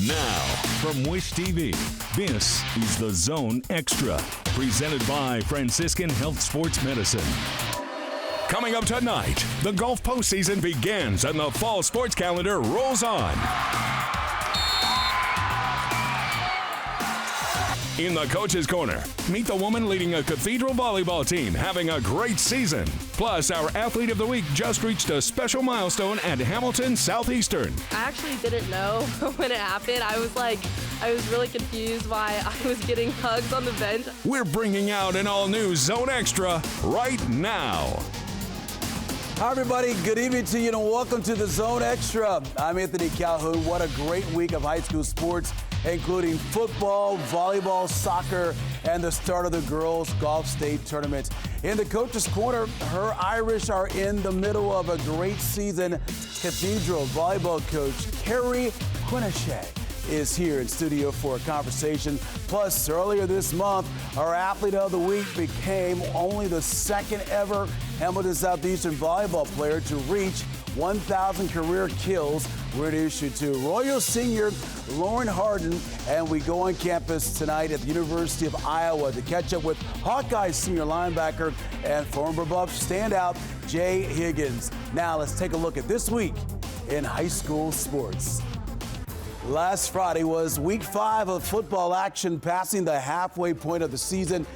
Now, from Wish TV, this is The Zone Extra, presented by Franciscan Health Sports Medicine. Coming up tonight, the golf postseason begins and the fall sports calendar rolls on. In the Coach's Corner, meet the woman leading a Cathedral volleyball team having a great season. Plus, our Athlete of the Week just reached a special milestone at Hamilton Southeastern. I actually didn't know when it happened. I was really confused why I was getting hugs on the bench. We're bringing out an all-new Zone Extra right now. Hi, everybody. Good evening to you, and welcome to the Zone Extra. I'm Anthony Calhoun. What a great week of high school sports, including football, volleyball, soccer, and the start of the girls' golf state tournament. In the Coach's Corner, her Irish are in the middle of a great season. Cathedral volleyball coach Carrie Quinochet is here in studio for a conversation. Plus, earlier this month, our Athlete of the Week became only the second ever Hamilton Southeastern volleyball player to reach 1,000 career kills. We're issued to Royal senior Lauren Harden, and we go on campus tonight at the University of Iowa to catch up with Hawkeyes senior linebacker and former Buff standout Jay Higgins. Now let's take a look at this week in high school sports. Last Friday was week 5 of football action, passing the halfway point of the season.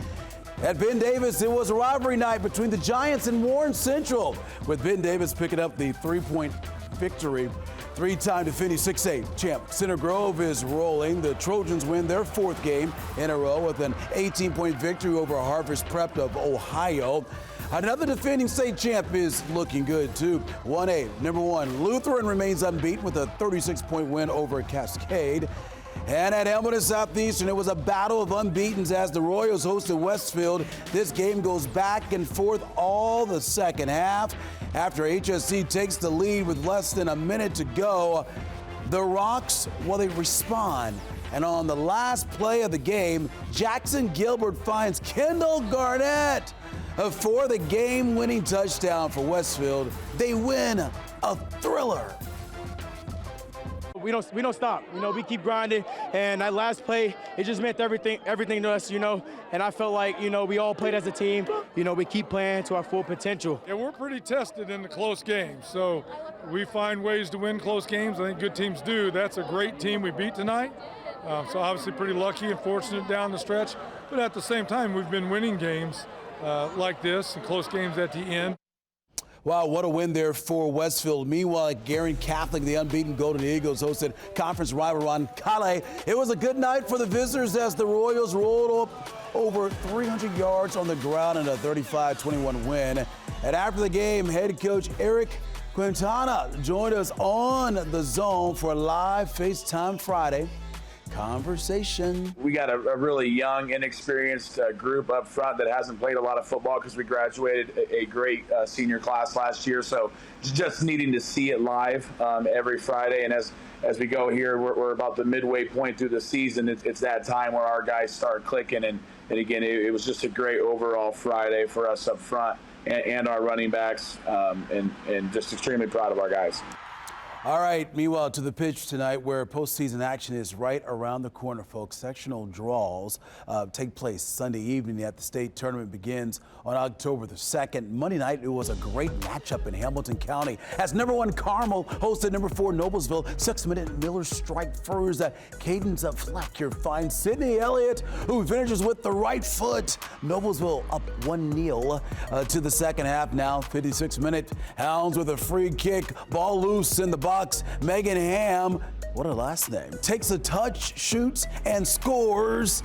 At Ben Davis, it was a rivalry night between the Giants and Warren Central, with Ben Davis picking up the 3-point victory. Three-time defending 6A champ Center Grove is rolling. The Trojans win their 4th game in a row with an 18-point victory over Harvest Prep of Ohio. Another defending state champ is looking good, too. 1A, number 1, Lutheran remains unbeaten with a 36-point win over Cascade. And at Hamilton Southeastern, it was a battle of unbeatens as the Royals hosted Westfield. This game goes back and forth all the second half. After HSC takes the lead with less than a minute to go, the Rocks, well, they respond. And on the last play of the game, Jackson Gilbert finds Kendall Garnett for the game-winning touchdown for Westfield. They win a thriller. We don't stop. We keep grinding, and that last play, it just meant everything to us, and I felt like, we all played as a team. We keep playing to our full potential. Yeah, we're pretty tested in the close games, so we find ways to win close games. I think good teams do. That's a great team we beat tonight, so obviously pretty lucky and fortunate down the stretch, but at the same time, we've been winning games like this and close games at the end. Wow, what a win there for Westfield. Meanwhile, at Guerin Catholic, the unbeaten Golden Eagles hosted conference rival Roncalli. It was a good night for the visitors as the Royals rolled up over 300 yards on the ground in a 35-21 win. And after the game, head coach Eric Quintana joined us on the Zone for a live FaceTime Friday conversation. We got a really young, inexperienced group up front that hasn't played a lot of football because we graduated a great senior class last year. So just needing to see it live every Friday. And as we go here, we're about the midway point through the season. It's that time where our guys start clicking. And again, it was just a great overall Friday for us up front and our running backs, and just extremely proud of our guys. All right, meanwhile, to the pitch tonight where postseason action is right around the corner, folks. Sectional draws take place Sunday evening at the state tournament begins on October the 2nd. Monday night, it was a great matchup in Hamilton County as number 1 Carmel hosted number 4 Noblesville. 6-minute Miller strike first. Cadence Fleck here finds Sydney Elliott, who finishes with the right foot. Noblesville up 1-0 to the second half now. 56-minute Hounds with a free kick. Ball loose in the box. Megan Ham, what a last name, takes a touch, shoots, and scores.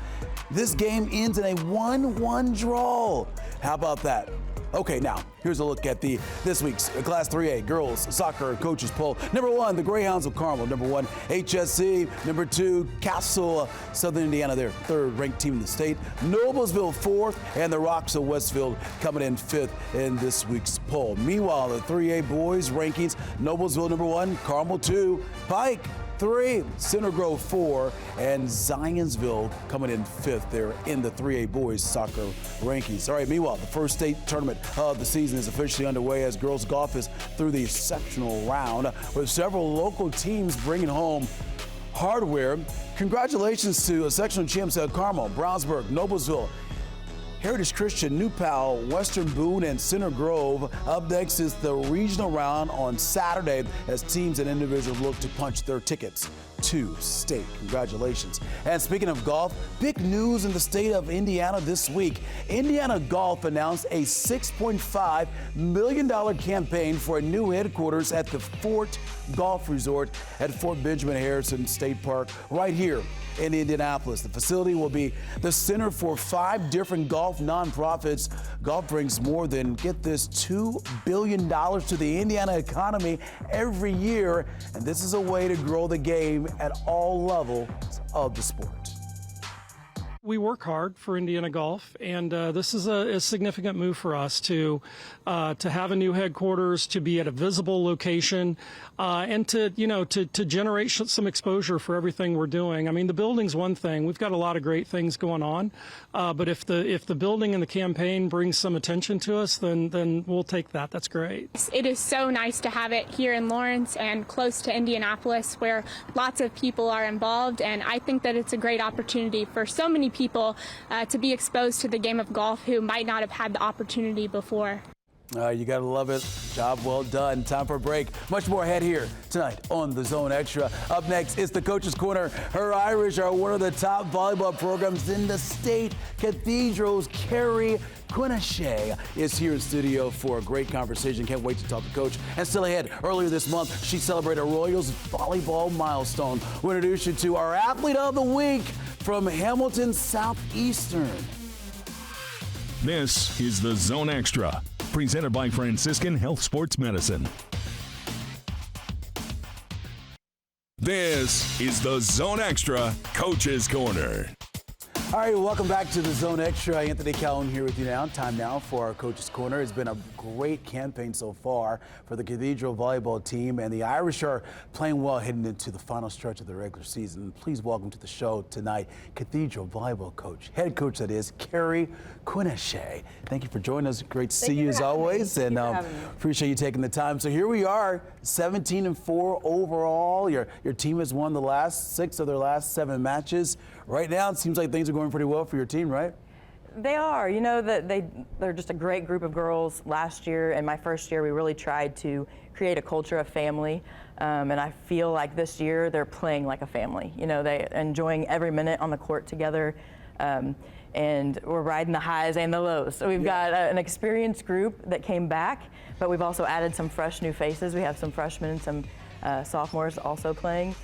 This game ends in a 1-1 draw. How about that? Okay, now, here's a look at this week's Class 3A girls soccer coaches poll. Number 1, the Greyhounds of Carmel. Number 1, HSC. Number 2, Castle, Southern Indiana, their 3rd ranked team in the state. Noblesville 4th, and the Rocks of Westfield coming in 5th in this week's poll. Meanwhile, the 3A boys rankings, Noblesville number 1, Carmel 2, Pike 3, Center Grove 4, and Zionsville coming in 5th there in the 3A boys soccer rankings. All right, meanwhile, the first state tournament of the season is officially underway as girls golf is through the sectional round with several local teams bringing home Hardware. Congratulations to sectional champs at Carmel, Brownsburg, Noblesville, Heritage Christian, New Powell, Western Boone, and Center Grove. Up next is the regional round on Saturday as teams and individuals look to punch their tickets to state. Congratulations. And speaking of golf, big news in the state of Indiana this week. Indiana Golf announced a $6.5 million campaign for a new headquarters at the Fort Golf Resort at Fort Benjamin Harrison State Park right here in Indianapolis. The facility will be the center for 5 different golf nonprofits. Golf brings more than, get this, $2 billion to the Indiana economy every year, and this is a way to grow the game at all levels of the sport. We work hard for Indiana Golf, and this is a significant move for us to have a new headquarters, to be at a visible location, and to generate some exposure for everything we're doing. I mean, the building's one thing. We've got a lot of great things going on, but if the building and the campaign brings some attention to us, then we'll take that. That's great. It is so nice to have it here in Lawrence and close to Indianapolis, where lots of people are involved, and I think that it's a great opportunity for so many people to be exposed to the game of golf who might not have had the opportunity before. You gotta love it. Job well done. Time for a break. Much more ahead here tonight on the Zone Extra. Up next is the Coach's Corner. Her Irish are one of the top volleyball programs in the state. Cathedral's Carrie Quinashe is here in studio for a great conversation. Can't wait to talk to Coach. And still ahead, earlier this month, she celebrated a Royals volleyball milestone. We'll introduce you to our Athlete of the Week from Hamilton Southeastern. This is the Zone Extra, presented by Franciscan Health Sports Medicine. This is the Zone Extra Coach's Corner. All right, welcome back to the Zone Extra. Anthony Calhoun here with you now. Time now for our Coach's Corner. It's been a great campaign so far for the Cathedral volleyball team, and the Irish are playing well heading into the final stretch of the regular season. Please welcome to the show tonight, Cathedral volleyball coach, head coach that is, Carrie Quinashe. Thank you for joining us. Great to see you as always, and appreciate you taking the time. So here we are, 17-4 overall. Your team has won the last 6 of their last 7 matches. Right now, it seems like things are going pretty well for your team, right? They are. You know, that they're just a great group of girls. Last year and my first year, we really tried to create a culture of family. And I feel like this year they're playing like a family. You know, they're enjoying every minute on the court together. And we're riding the highs and the lows. So we've got an experienced group that came back, but we've also added some fresh new faces. We have some freshmen and some sophomores also playing.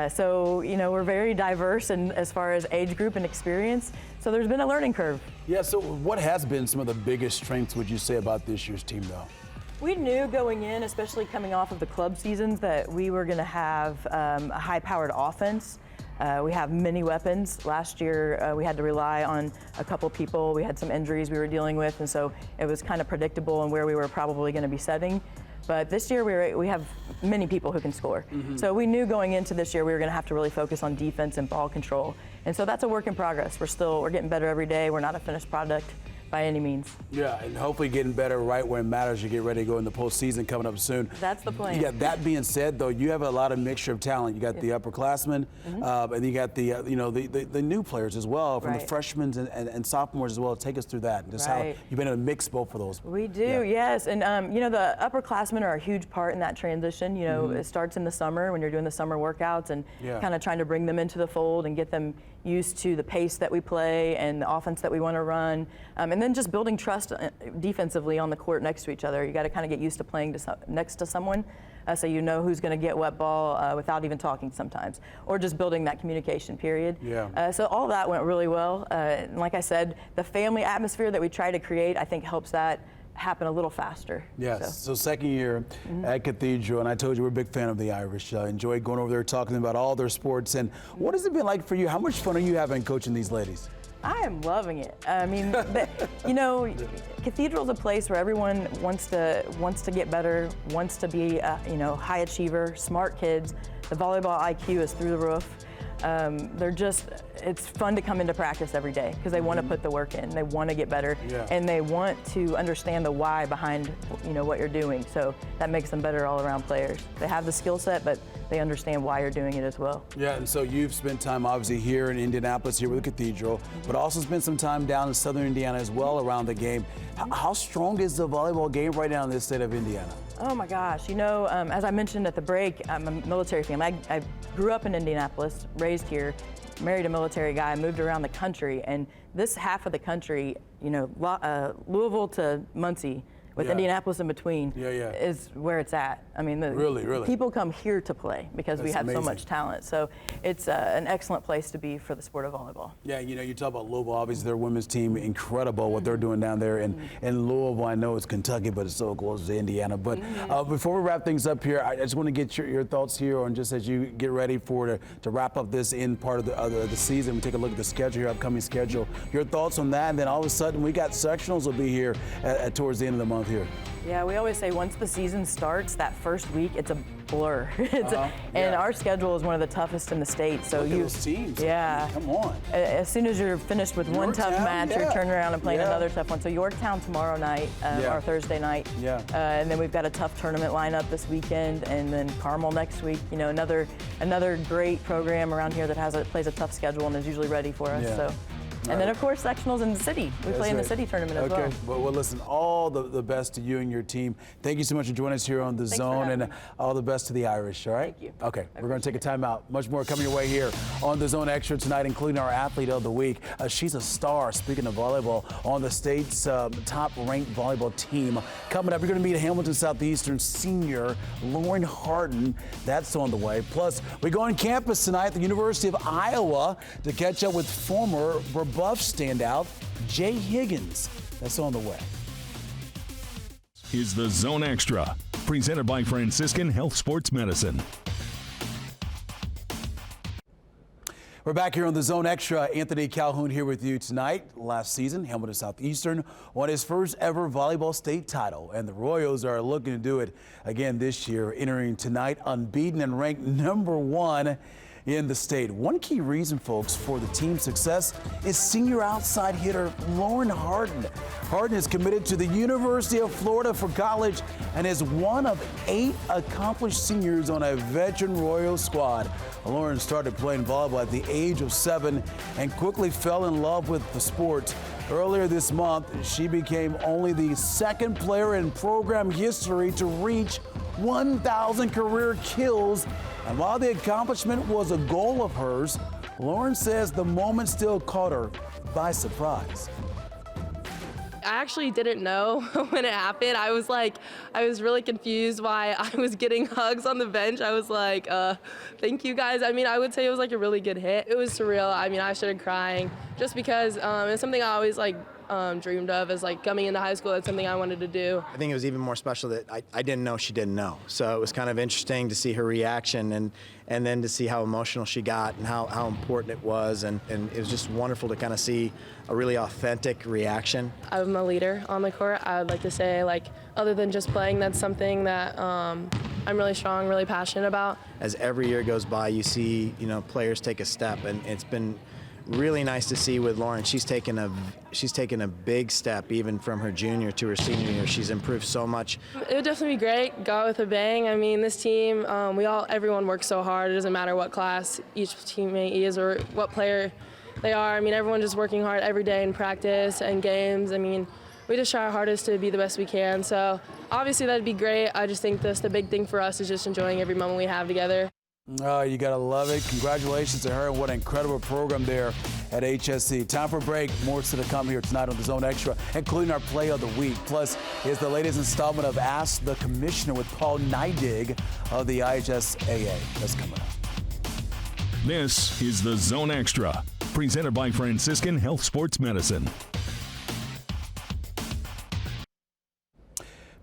So, you know, we're very diverse in, as far as age group and experience. So there's been a learning curve. Yeah, so what has been some of the biggest strengths, would you say, about this year's team, though? We knew going in, especially coming off of the club seasons, that we were going to have a high-powered offense. We have many weapons. Last year, we had to rely on a couple people. We had some injuries we were dealing with, and so it was kind of predictable on where we were probably going to be setting. But this year, we have many people who can score. Mm-hmm. So we knew going into this year we were going to have to really focus on defense and ball control. And so that's a work in progress. We're getting better every day. We're not a finished product by any means. Yeah, and hopefully getting better right when it matters. You get ready to go in the postseason coming up soon. That's the plan. Yeah. That being said, though, you have a lot of mixture of talent. You got the upperclassmen, and you got the new players as well, from the freshmen and sophomores as well. Take us through that. Just how you've been able to mix both of those. We do, yes, and you know, the upperclassmen are a huge part in that transition. You know, it starts in the summer when you're doing the summer workouts and kind of trying to bring them into the fold and get them used to the pace that we play and the offense that we want to run, and then just building trust defensively on the court next to each other. You got to kind of get used to playing next to someone, so you know who's going to get what ball without even talking sometimes, or just building that communication period. Yeah. So all that went really well. And like I said, the family atmosphere that we try to create, I think, helps that happen a little faster. Yes, so second year at Cathedral, and I told you we're a big fan of the Irish. Enjoyed going over there talking about all their sports. And what has it been like for you? How much fun are you having coaching these ladies? I am loving it. I mean, you know, Cathedral's a place where everyone wants to get better, wants to be, you know, high achiever, smart kids. The volleyball IQ is through the roof. It's fun to come into practice every day because they want to put the work in. They want to get better, and they want to understand the why behind, you know, what you're doing. So that makes them better all-around players. They have the skill set, but they understand why you're doing it as well. Yeah, and so you've spent time obviously here in Indianapolis, here with the Cathedral, but also spent some time down in southern Indiana as well around the game. How strong is the volleyball game right now in this state of Indiana? Oh my gosh, as I mentioned at the break, I'm a military family. I grew up in Indianapolis, raised here, married a military guy, moved around the country, and this half of the country, Louisville to Muncie, with Indianapolis in between, is where it's at. I mean, really, people come here to play because we have so much talent. So it's an excellent place to be for the sport of volleyball. Yeah, you talk about Louisville, obviously their women's team, incredible what they're doing down there. And in Louisville, I know it's Kentucky, but it's so close to Indiana. But before we wrap things up here, I just want to get your thoughts here on just as you get ready to wrap up this end part of the season. We take a look at the schedule, your upcoming schedule. Your thoughts on that, and then all of a sudden we got sectionals will be here towards the end of the month here. Yeah, we always say once the season starts, that first week, it's a blur. And our schedule is one of the toughest in the state. So look at those teams. Yeah. Come on. As soon as you're finished with one tough match, you're turning around and playing another tough one. So Yorktown tomorrow night, or Thursday night. And then we've got a tough tournament lineup this weekend, and then Carmel next week. Another great program around here that plays a tough schedule and is usually ready for us. So. And then, of course, sectionals in the city. We play in the city tournament as well. Okay, well, listen, all the best to you and your team. Thank you so much for joining us here on The Zone, and all the best to the Irish, all right? Thank you. Okay, we're going to take a time out. Much more coming your way here on The Zone Extra tonight, including our Athlete of the Week. She's a star, speaking of volleyball, on the state's top-ranked volleyball team. Coming up, you're going to meet Hamilton Southeastern senior Lauren Harden. That's on the way. Plus, we go on campus tonight at the University of Iowa to catch up with former Buff standout Jay Higgins. That's on the way. Is the Zone Extra, presented by Franciscan Health Sports Medicine. We're back here on the Zone Extra. Anthony Calhoun here with you tonight. Last season, Hamilton Southeastern won his first ever volleyball state title, and the Royals are looking to do it again this year, entering tonight unbeaten and ranked #1 in the state. One key reason, folks, for the team's success is senior outside hitter Lauren Harden. Harden is committed to the University of Florida for college and is one of 8 accomplished seniors on a veteran Royals squad. Lauren started playing volleyball at the age of 7 and quickly fell in love with the sport. Earlier this month, she became only the 2nd player in program history to reach 1,000 career kills. And while the accomplishment was a goal of hers, Lauren says the moment still caught her by surprise. I actually didn't know when it happened. I was really confused why I was getting hugs on the bench. I was like, thank you guys. I mean, I would say it was like a really good hit. It was surreal. I mean, I started crying just because it's something I always dreamed of as coming into high school. That's something I wanted to do. I think it was even more special that I didn't know she didn't know. So it was kind of interesting to see her reaction and then to see how emotional she got and how important it was. And it was just wonderful to kind of see a really authentic reaction. I'm a leader on the court. I would like to say, other than just playing, that's something that I'm really strong, really passionate about. As every year goes by, you see, players take a step, and it's been really nice to see with Lauren. She's taken a big step even from her junior to her senior year. She's improved so much. It would definitely be great. Go out with a bang. I mean, this team, everyone works so hard. It doesn't matter what class each teammate is or what player they are. I mean, everyone's just working hard every day in practice and games. I mean, we just try our hardest to be the best we can. So obviously that'd be great. I just think the big thing for us is just enjoying every moment we have together. Oh, you got to love it. Congratulations to her, and what an incredible program there at HSC. Time for a break. More to come here tonight on the Zone Extra, including our play of the week. Plus, is the latest installment of Ask the Commissioner with Paul Neidig of the IHSAA. That's coming up. This is the Zone Extra, presented by Franciscan Health Sports Medicine.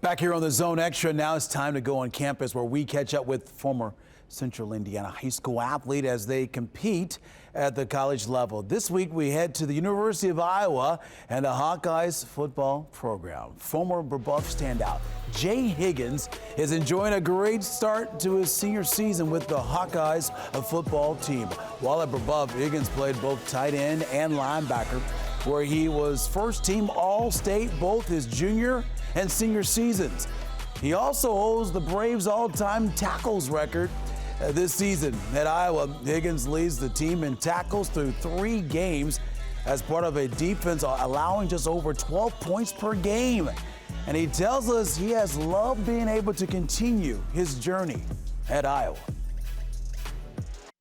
Back here on the Zone Extra, now it's time to go on campus where we catch up with former Central Indiana high school athlete as they compete at the college level. This week we head to the University of Iowa and the Hawkeyes football program. Former Buff standout Jay Higgins is enjoying a great start to his senior season with the Hawkeyes football team. While at Buff, Higgins played both tight end and linebacker, where he was first team All-State both his junior and senior seasons. He also holds the Braves' all-time tackles record. This season at Iowa, Higgins leads the team in tackles through 3 games as part of a defense allowing just over 12 points per game. And he tells us he has loved being able to continue his journey at Iowa.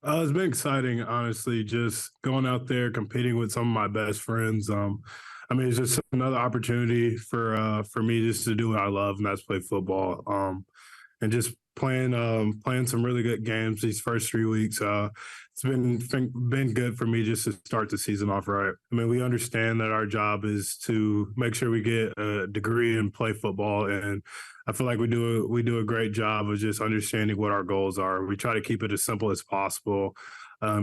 It's been exciting, honestly, just going out there, competing with some of my best friends. It's just another opportunity for me just to do what I love, and that's play football. And just playing some really good games these first 3 weeks. It's been good for me just to start the season off right. We understand that our job is to make sure we get a degree and play football, and I feel like we do a great job of just understanding what our goals are. We try to keep it as simple as possible.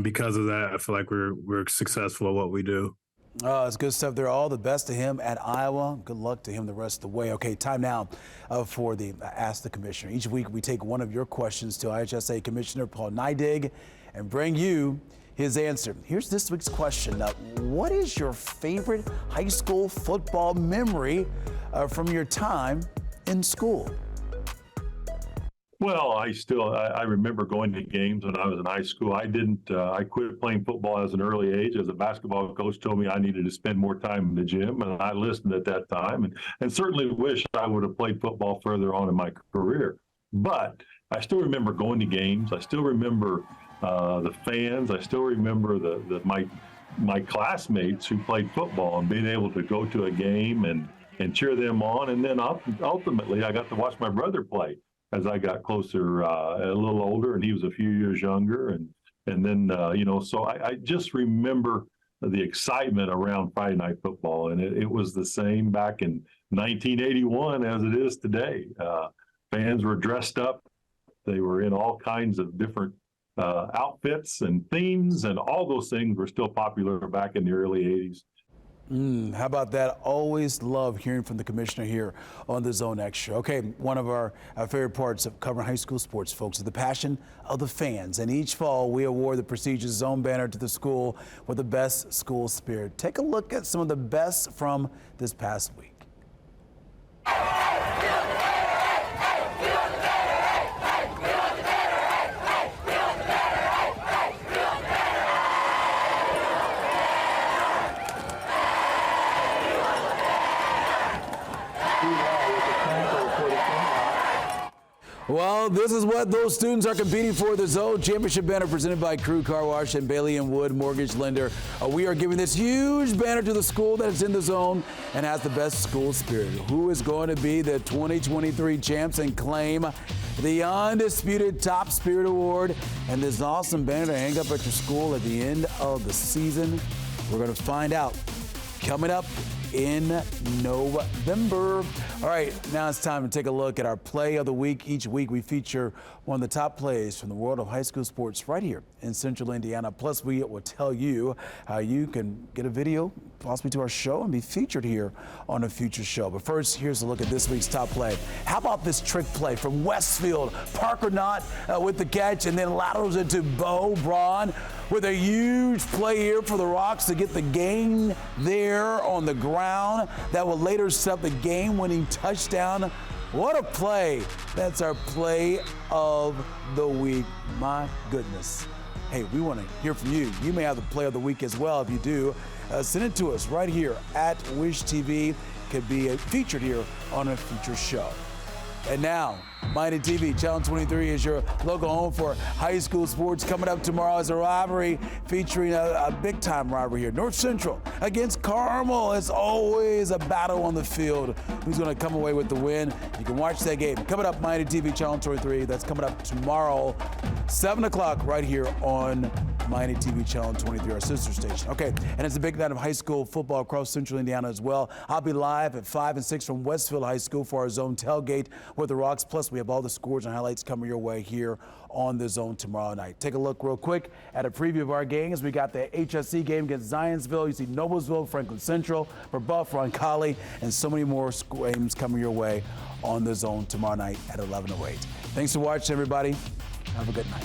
Because of that, I feel like we're successful at what we do. It's good stuff there. All the best to him at Iowa. Good luck to him the rest of the way. Okay, time now for the Ask the Commissioner. Each week we take one of your questions to IHSA Commissioner Paul Neidig and bring you his answer. Here's this week's question. What is your favorite high school football memory from your time in school? Well, I remember going to games when I was in high school. I quit playing football at an early age, as a basketball coach told me I needed to spend more time in the gym, and I listened at that time, and certainly wish I would have played football further on in my career. But I still remember going to games. I still remember the fans. I still remember my classmates who played football and being able to go to a game and cheer them on. And then ultimately, I got to watch my brother play as I got closer, a little older, and he was a few years younger. And then, so I just remember the excitement around Friday Night Football. And it was the same back in 1981 as it is today. Fans were dressed up. They were in all kinds of different outfits and themes, and all those things were still popular back in the early 80s. How about that? Always love hearing from the commissioner here on the Zone Extra. Okay, one of our favorite parts of covering high school sports, folks, is the passion of the fans. And each fall, we award the prestigious Zone banner to the school with the best school spirit. Take a look at some of the best from this past week. Well, this is what those students are competing for. The Zone Championship banner presented by Crew Car Wash and Bailey & Wood Mortgage Lender. We are giving this huge banner to the school that is in the zone and has the best school spirit. Who is going to be the 2023 champs and claim the undisputed Top Spirit Award and this awesome banner to hang up at your school at the end of the season? We're going to find out coming up in November. All right, now it's time to take a look at our play of the week. Each week we feature one of the top plays from the world of high school sports right here in Central Indiana. Plus, we will tell you how you can get a video possibly to our show and be featured here on a future show. But first, here's a look at this week's top play. How about this trick play from Westfield? Parker Knott with the catch, and then laterals into Bo Braun with a huge play here for the Rocks to get the gain there on the ground. That will later set up the game-winning touchdown. What a play. That's our play of the week. My goodness. Hey, we want to hear from you. You may have the play of the week as well. If you do, send it to us right here at Wish TV. Could be featured here on a future show. And now, Mighty TV, Channel 23 is your local home for high school sports. Coming up tomorrow is a rivalry featuring a big-time rivalry here. North Central against Carmel. It's always a battle on the field. Who's going to come away with the win? You can watch that game. Coming up, Mighty TV, Channel 23. That's coming up tomorrow, 7 o'clock right here on Mighty TV, Channel 23, our sister station. Okay, and it's a big night of high school football across Central Indiana as well. I'll be live at 5 and 6 from Westfield High School for our Zone tailgate with the Rocks. Plus, we have all the scores and highlights coming your way here on the Zone tomorrow night. Take a look real quick at a preview of our games. We got the HSC game against Zionsville. You see Noblesville, Franklin Central, Brebeuf, Roncalli, and so many more games coming your way on the Zone tomorrow night at 11:08. Thanks for watching, everybody. Have a good night.